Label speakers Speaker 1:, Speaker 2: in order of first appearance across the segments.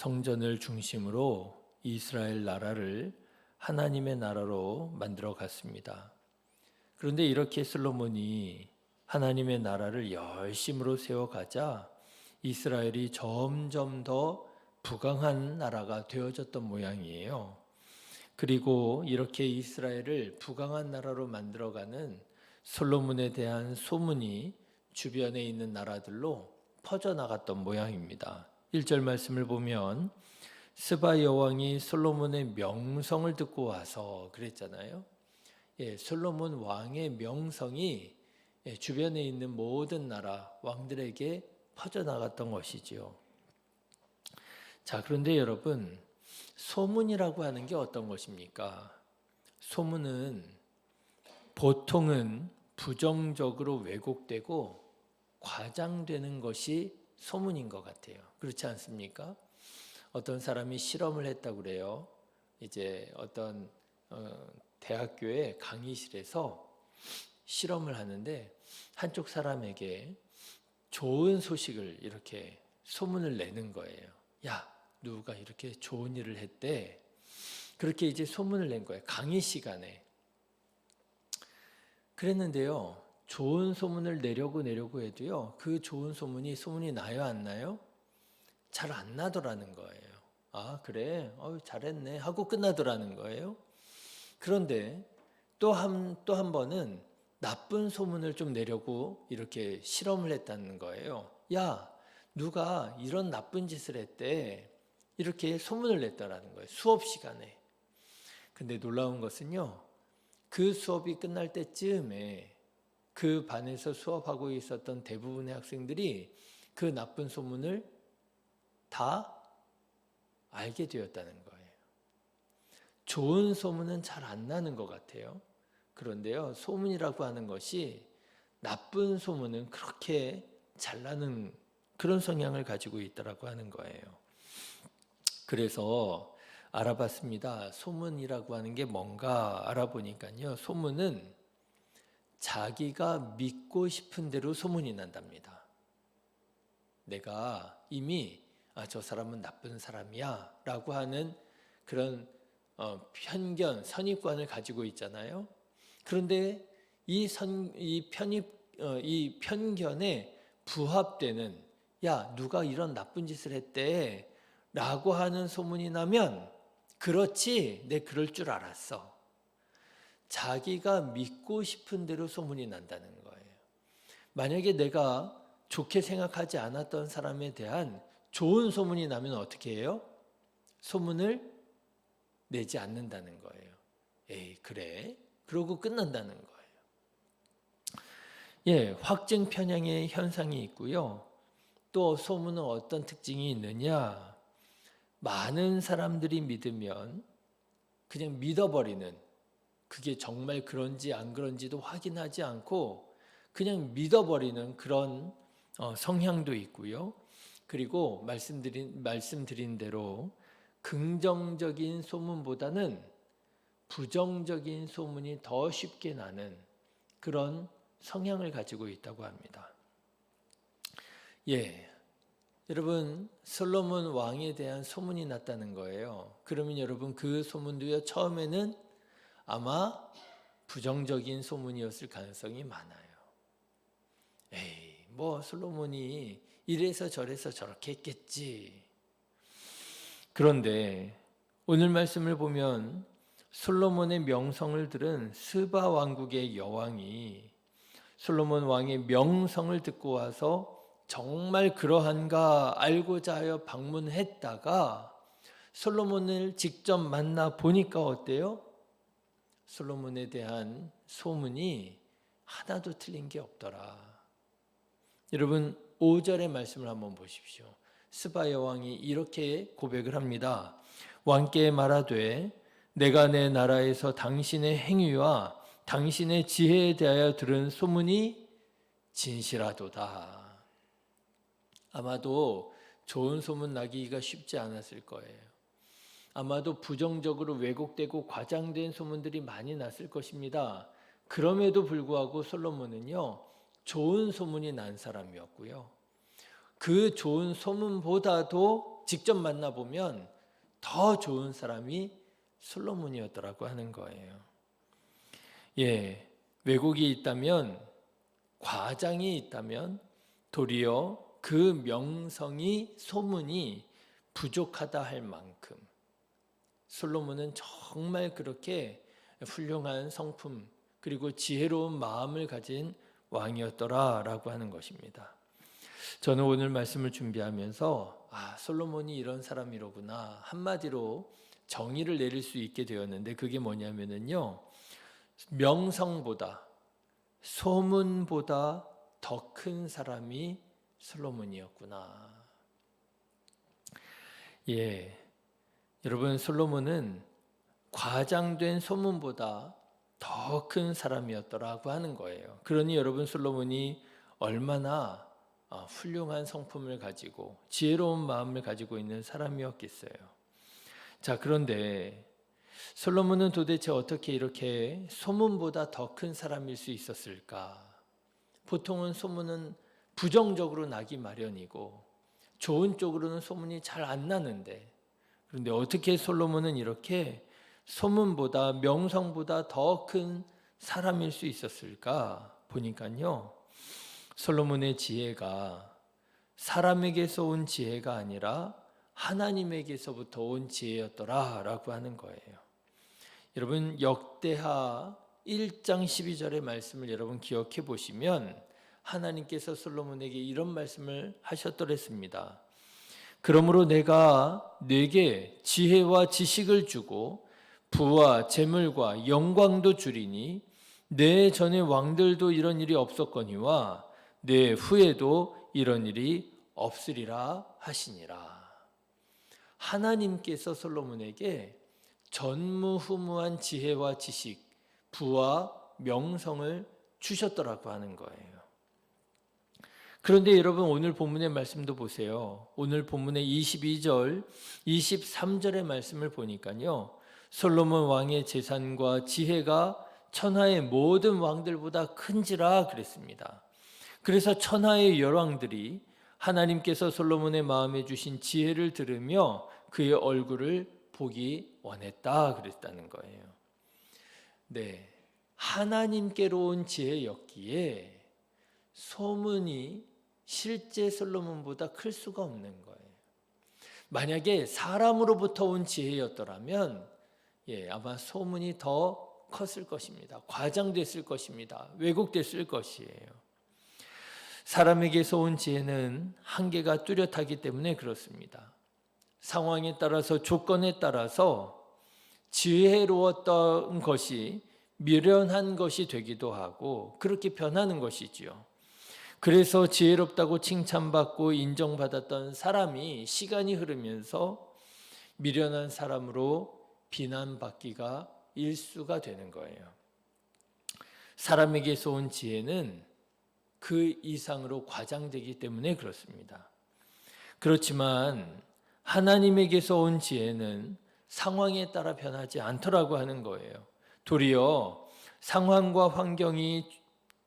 Speaker 1: 성전을 중심으로 이스라엘 나라를 하나님의 나라로 만들어 갔습니다. 그런데 이렇게 솔로몬이 하나님의 나라를 열심으로 세워가자 이스라엘이 점점 더 부강한 나라가 되어졌던 모양이에요. 그리고 이렇게 이스라엘을 부강한 나라로 만들어가는 솔로몬에 대한 소문이 주변에 있는 나라들로 퍼져나갔던 모양입니다. 1절 말씀을 보면 스바 여왕이 솔로몬의 명성을 듣고 와서 그랬잖아요. 솔로몬 왕의 명성이 주변에 있는 모든 나라 왕들에게 퍼져나갔던 것이지요. 자, 그런데 여러분, 소문이라고 하는 게 어떤 것입니까? 소문은 보통은 부정적으로 왜곡되고 과장되는 것이 소문인 것 같아요. 그렇지 않습니까? 어떤 사람이 실험을 했다고 그래요. 이제 어떤 대학교의 강의실에서 실험을 하는데 한쪽 사람에게 좋은 소식을 이렇게 소문을 내는 거예요. 야, 누가 이렇게 좋은 일을 했대. 그렇게 이제 소문을 낸 거예요. 강의 시간에. 그랬는데요. 좋은 소문을 내려고 해도요. 그 좋은 소문이 나요, 안 나요? 잘 안 나더라는 거예요. 아, 그래? 잘했네. 하고 끝나더라는 거예요. 그런데 또 한 번은 나쁜 소문을 좀 내려고 이렇게 실험을 했다는 거예요. 야, 누가 이런 나쁜 짓을 했대. 이렇게 소문을 냈다라는 거예요. 수업 시간에. 근데 놀라운 것은요. 그 수업이 끝날 때쯤에 그 반에서 수업하고 있었던 대부분의 학생들이 그 나쁜 소문을 다 알게 되었다는 거예요. 좋은 소문은 잘 안 나는 것 같아요. 그런데요, 소문이라고 하는 것이 나쁜 소문은 그렇게 잘 나는 그런 성향을 가지고 있다라고 하는 거예요. 그래서 알아봤습니다. 소문이라고 하는 게 뭔가 알아보니까요, 소문은 자기가 믿고 싶은 대로 소문이 난답니다. 내가 이미 저 사람은 나쁜 사람이야 라고 하는 그런 편견, 선입관을 가지고 있잖아요. 그런데 이 편견에 부합되는 야, 누가 이런 나쁜 짓을 했대 라고 하는 소문이 나면 그렇지, 내 그럴 줄 알았어. 자기가 믿고 싶은 대로 소문이 난다는 거예요. 만약에 내가 좋게 생각하지 않았던 사람에 대한 좋은 소문이 나면 어떻게 해요? 소문을 내지 않는다는 거예요. 에이, 그래? 그러고 끝난다는 거예요. 확증 편향의 현상이 있고요. 또 소문은 어떤 특징이 있느냐? 많은 사람들이 믿으면 그냥 믿어버리는, 그게 정말 그런지 안 그런지도 확인하지 않고 그냥 믿어버리는 그런 성향도 있고요. 그리고 말씀드린 대로 긍정적인 소문보다는 부정적인 소문이 더 쉽게 나는 그런 성향을 가지고 있다고 합니다. 여러분, 솔로몬 왕에 대한 소문이 났다는 거예요. 그러면 여러분, 그 소문도요, 처음에는 아마 부정적인 소문이었을 가능성이 많아요. 솔로몬이 이래서 저래서 저렇게 했겠지. 그런데 오늘 말씀을 보면 솔로몬의 명성을 들은 스바 왕국의 여왕이 솔로몬 왕의 명성을 듣고 와서 정말 그러한가 알고자 하여 방문했다가 솔로몬을 직접 만나 보니까 어때요? 솔로몬에 대한 소문이 하나도 틀린 게 없더라. 여러분 5절의 말씀을 한번 보십시오. 스바 여왕이 이렇게 고백을 합니다. 왕께 말하되 내가 내 나라에서 당신의 행위와 당신의 지혜에 대하여 들은 소문이 진실하도다. 아마도 좋은 소문 나기가 쉽지 않았을 거예요. 아마도 부정적으로 왜곡되고 과장된 소문들이 많이 났을 것입니다. 그럼에도 불구하고 솔로몬은요, 좋은 소문이 난 사람이었고요. 그 좋은 소문보다도 그래도 직접 만나보면 더 좋은 사람이 솔로몬이었더라고 하는 거예요. 예, 왜곡이 있다면, 과장이 있다면 도리어 그 명성이, 소문이 부족하다 할 만큼 솔로몬은 정말 그렇게 훌륭한 성품 그리고 지혜로운 마음을 가진 왕이었더라라고 하는 것입니다. 저는 오늘 말씀을 준비하면서 솔로몬이 이런 사람이로구나 한마디로 정의를 내릴 수 있게 되었는데, 그게 뭐냐면요, 명성보다, 소문보다 더 큰 사람이 솔로몬이었구나. 예, 여러분, 솔로몬은 과장된 소문보다 더 큰 사람이었더라고 하는 거예요. 그러니 여러분, 솔로몬이 얼마나 훌륭한 성품을 가지고 지혜로운 마음을 가지고 있는 사람이었겠어요. 자, 그런데 솔로몬은 도대체 어떻게 이렇게 소문보다 더 큰 사람일 수 있었을까? 보통은 소문은 부정적으로 나기 마련이고 좋은 쪽으로는 소문이 잘 안 나는데, 그런데 어떻게 솔로몬은 이렇게 소문보다, 명성보다 더 큰 사람일 수 있었을까? 보니까요, 솔로몬의 지혜가 사람에게서 온 지혜가 아니라 하나님에게서부터 온 지혜였더라라고 하는 거예요. 여러분, 역대하 1장 12절의 말씀을 여러분 기억해 보시면 하나님께서 솔로몬에게 이런 말씀을 하셨더랬습니다. 그러므로 내가 네게 지혜와 지식을 주고 부와 재물과 영광도 주리니 내 전에 왕들도 이런 일이 없었거니와 내 후에도 이런 일이 없으리라 하시니라. 하나님께서 솔로몬에게 전무후무한 지혜와 지식, 부와 명성을 주셨더라고 하는 거예요. 그런데 여러분, 오늘 본문의 말씀도 보세요. 오늘 본문의 22절, 23절의 말씀을 보니까요, 솔로몬 왕의 재산과 지혜가 천하의 모든 왕들보다 큰지라 그랬습니다. 그래서 천하의 열왕들이 하나님께서 솔로몬의 마음에 주신 지혜를 들으며 그의 얼굴을 보기 원했다 그랬다는 거예요. 네, 하나님께로 온 지혜였기에 소문이 실제 솔로몬보다 클 수가 없는 거예요. 만약에 사람으로부터 온 지혜였더라면 아마 소문이 더 컸을 것입니다. 과장됐을 것입니다. 왜곡됐을 것이에요. 사람에게서 온 지혜는 한계가 뚜렷하기 때문에 그렇습니다. 상황에 따라서, 조건에 따라서 지혜로웠던 것이 미련한 것이 되기도 하고 그렇게 변하는 것이지요. 그래서 지혜롭다고 칭찬받고 인정받았던 사람이 시간이 흐르면서 미련한 사람으로 비난받기가 일수가 되는 거예요. 사람에게서 온 지혜는 그 이상으로 과장되기 때문에 그렇습니다. 그렇지만 하나님에게서 온 지혜는 상황에 따라 변하지 않더라고 하는 거예요. 도리어 상황과 환경이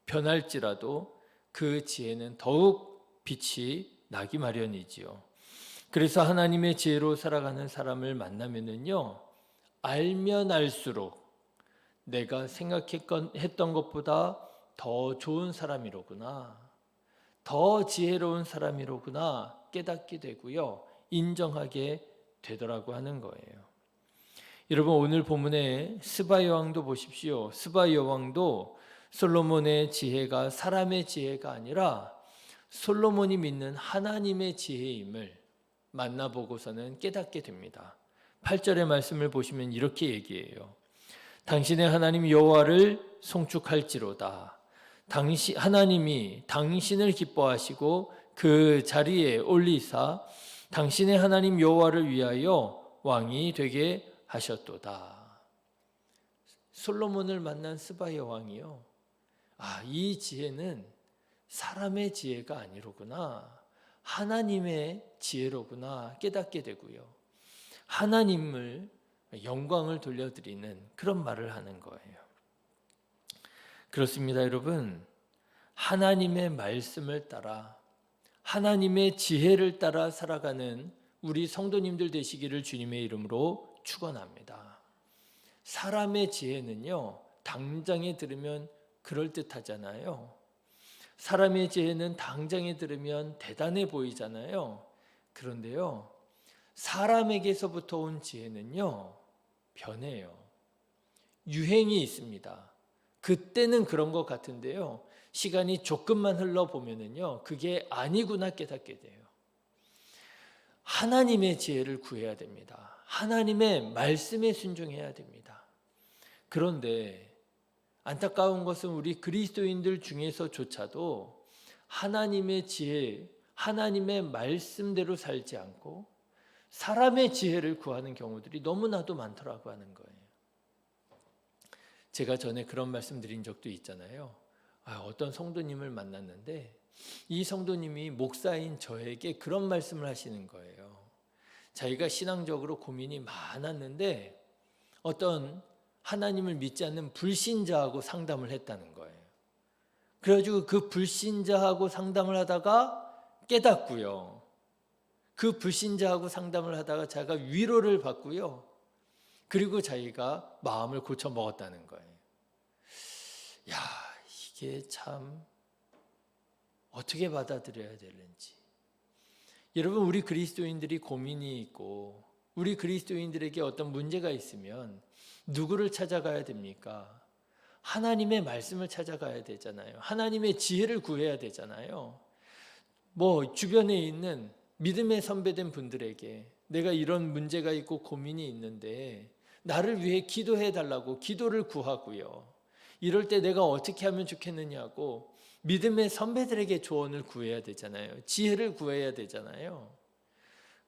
Speaker 1: 변할지라도 그 지혜는 더욱 빛이 나기 마련이지요. 그래서 하나님의 지혜로 살아가는 사람을 만나면은요, 알면 알수록 내가 생각했던 것보다 더 좋은 사람이로구나, 더 지혜로운 사람이로구나 깨닫게 되고요, 인정하게 되더라고 하는 거예요. 여러분, 오늘 본문에 스바 여왕도 보십시오. 스바 여왕도 솔로몬의 지혜가 사람의 지혜가 아니라 솔로몬이 믿는 하나님의 지혜임을 만나보고서는 깨닫게 됩니다. 8절의 말씀을 보시면 이렇게 얘기해요. 당신의 하나님 여호와를 송축할지로다. 하나님이 당신을 기뻐하시고 그 자리에 올리사 당신의 하나님 여호와를 위하여 왕이 되게 하셨도다. 솔로몬을 만난 스바 여왕이요, 이 지혜는 사람의 지혜가 아니로구나, 하나님의 지혜로구나 깨닫게 되고요, 하나님을 영광을 돌려드리는 그런 말을 하는 거예요. 그렇습니다, 여러분. 하나님의 말씀을 따라, 하나님의 지혜를 따라 살아가는 우리 성도님들 되시기를 주님의 이름으로 축원합니다. 사람의 지혜는요, 당장에 들으면 그럴듯하잖아요. 사람의 지혜는 당장에 들으면 대단해 보이잖아요. 그런데요, 사람에게서부터 온 지혜는요, 변해요. 유행이 있습니다. 그때는 그런 것 같은데요, 시간이 조금만 흘러보면은요, 그게 아니구나 깨닫게 돼요. 하나님의 지혜를 구해야 됩니다. 하나님의 말씀에 순종해야 됩니다. 그런데 안타까운 것은 우리 그리스도인들 중에서조차도 하나님의 지혜, 하나님의 말씀대로 살지 않고 사람의 지혜를 구하는 경우들이 너무나도 많더라고 하는 거예요. 제가 전에 그런 말씀 드린 적도 있잖아요. 어떤 성도님을 만났는데 이 성도님이 목사인 저에게 그런 말씀을 하시는 거예요. 자기가 신앙적으로 고민이 많았는데 어떤 하나님을 믿지 않는 불신자하고 상담을 했다는 거예요. 그래가지고 그 불신자하고 상담을 하다가 깨닫고요. 그 불신자하고 상담을 하다가 자기가 위로를 받고요. 그리고 자기가 마음을 고쳐 먹었다는 거예요. 야, 이게 참 어떻게 받아들여야 되는지. 여러분, 우리 그리스도인들이 고민이 있고 우리 그리스도인들에게 어떤 문제가 있으면 누구를 찾아가야 됩니까? 하나님의 말씀을 찾아가야 되잖아요. 하나님의 지혜를 구해야 되잖아요. 주변에 있는 믿음의 선배된 분들에게 내가 이런 문제가 있고 고민이 있는데 나를 위해 기도해 달라고 기도를 구하고요. 이럴 때 내가 어떻게 하면 좋겠느냐고 믿음의 선배들에게 조언을 구해야 되잖아요. 지혜를 구해야 되잖아요.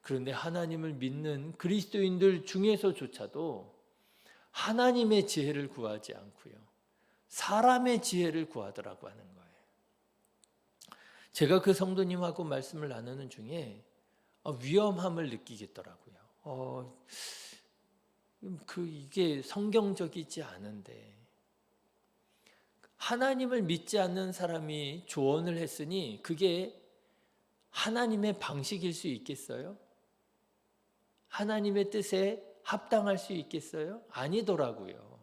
Speaker 1: 그런데 하나님을 믿는 그리스도인들 중에서조차도 하나님의 지혜를 구하지 않고요, 사람의 지혜를 구하더라고 하는 거예요. 제가 그 성도님하고 말씀을 나누는 중에 위험함을 느끼겠더라고요. 이게 성경적이지 않은데 하나님을 믿지 않는 사람이 조언을 했으니 그게 하나님의 방식일 수 있겠어요? 하나님의 뜻에 합당할 수 있겠어요? 아니더라고요.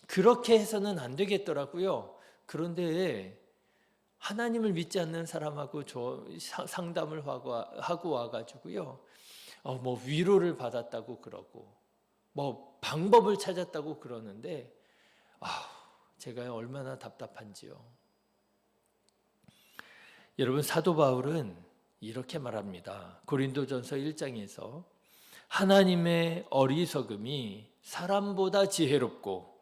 Speaker 1: 그렇게 해서는 안 되겠더라고요. 그런데 하나님을 믿지 않는 사람하고 상담을 하고 와가지고요, 위로를 받았다고 그러고 방법을 찾았다고 그러는데 제가 얼마나 답답한지요. 여러분, 사도 바울은 이렇게 말합니다. 고린도전서 1장에서 하나님의 어리석음이 사람보다 지혜롭고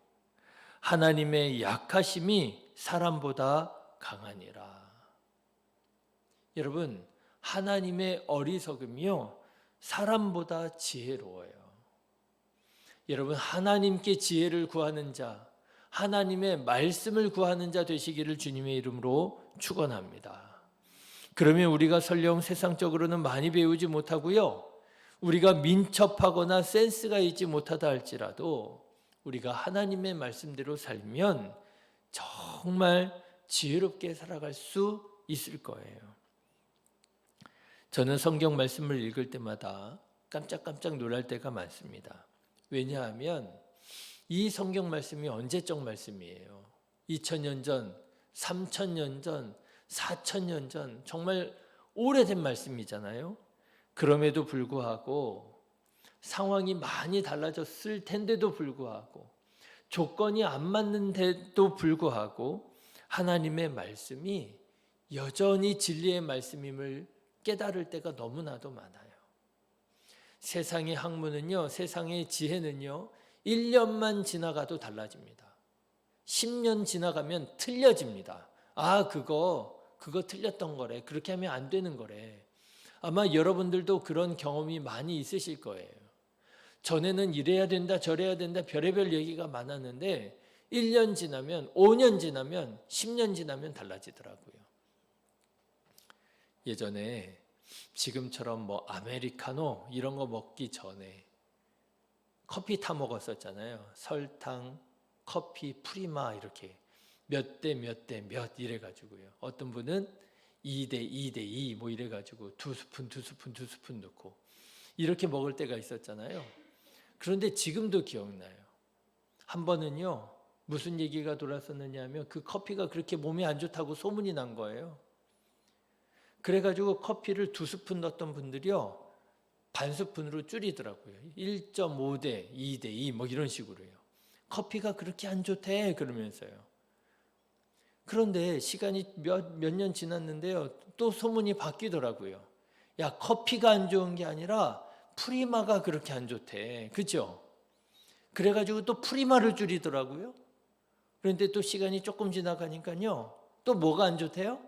Speaker 1: 하나님의 약하심이 사람보다 강하니라. 여러분, 하나님의 어리석음이요, 사람보다 지혜로워요. 여러분, 하나님께 지혜를 구하는 자, 하나님의 말씀을 구하는 자 되시기를 주님의 이름으로 축원합니다. 그러면 우리가 설령 세상적으로는 많이 배우지 못하고요, 우리가 민첩하거나 센스가 있지 못하다 할지라도 우리가 하나님의 말씀대로 살면 정말 지혜롭게 살아갈 수 있을 거예요. 저는 성경 말씀을 읽을 때마다 깜짝깜짝 놀랄 때가 많습니다. 왜냐하면 이 성경 말씀이 언제적 말씀이에요. 2000년 전, 3000년 전, 4000년 전, 정말 오래된 말씀이잖아요. 그럼에도 불구하고 상황이 많이 달라졌을 텐데도 불구하고 조건이 안 맞는데도 불구하고 하나님의 말씀이 여전히 진리의 말씀임을 깨달을 때가 너무나도 많아요. 세상의 학문은요, 세상의 지혜는요, 1년만 지나가도 달라집니다. 10년 지나가면 틀려집니다. 그거 틀렸던 거래. 그렇게 하면 안 되는 거래. 아마 여러분들도 그런 경험이 많이 있으실 거예요. 전에는 이래야 된다, 저래야 된다, 별의별 얘기가 많았는데 1년 지나면, 5년 지나면, 10년 지나면 달라지더라고요. 예전에 지금처럼 아메리카노 이런 거 먹기 전에 커피 타 먹었었잖아요. 설탕, 커피, 프리마 이렇게 몇 대 몇 대 몇 이래가지고요. 어떤 분은 2대 2대 2 뭐 이래가지고 2스푼 넣고 이렇게 먹을 때가 있었잖아요. 그런데 지금도 기억나요. 한 번은요, 무슨 얘기가 돌았었느냐 하면 그 커피가 그렇게 몸에 안 좋다고 소문이 난 거예요. 그래가지고 커피를 2스푼 넣었던 분들이요, 반 스푼으로 줄이더라고요. 1.5대 2대 2 뭐 이런 식으로요. 커피가 그렇게 안 좋대 그러면서요. 그런데 시간이 몇 년 지났는데요, 또 소문이 바뀌더라고요. 야, 커피가 안 좋은 게 아니라 프리마가 그렇게 안 좋대. 그죠? 그래가지고 또 프리마를 줄이더라고요. 그런데 또 시간이 조금 지나가니까요, 또 뭐가 안 좋대요?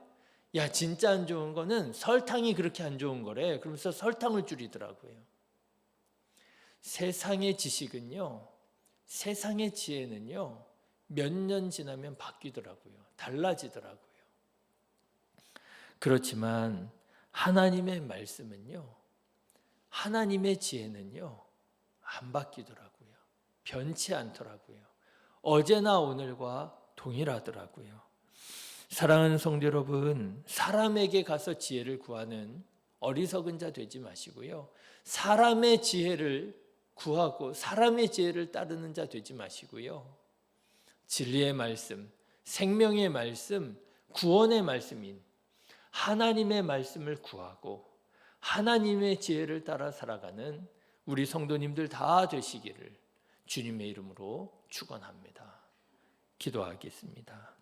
Speaker 1: 야, 진짜 안 좋은 거는 설탕이 그렇게 안 좋은 거래. 그러면서 설탕을 줄이더라고요. 세상의 지식은요, 세상의 지혜는요, 몇 년 지나면 바뀌더라고요. 달라지더라고요. 그렇지만 하나님의 말씀은요, 하나님의 지혜는요, 안 바뀌더라고요. 변치 않더라고요. 어제나 오늘과 동일하더라고요. 사랑하는 성도 여러분, 사람에게 가서 지혜를 구하는 어리석은 자 되지 마시고요. 사람의 지혜를 구하고 사람의 지혜를 따르는 자 되지 마시고요. 진리의 말씀, 생명의 말씀, 구원의 말씀인 하나님의 말씀을 구하고 하나님의 지혜를 따라 살아가는 우리 성도님들 다 되시기를 주님의 이름으로 축원합니다. 기도하겠습니다.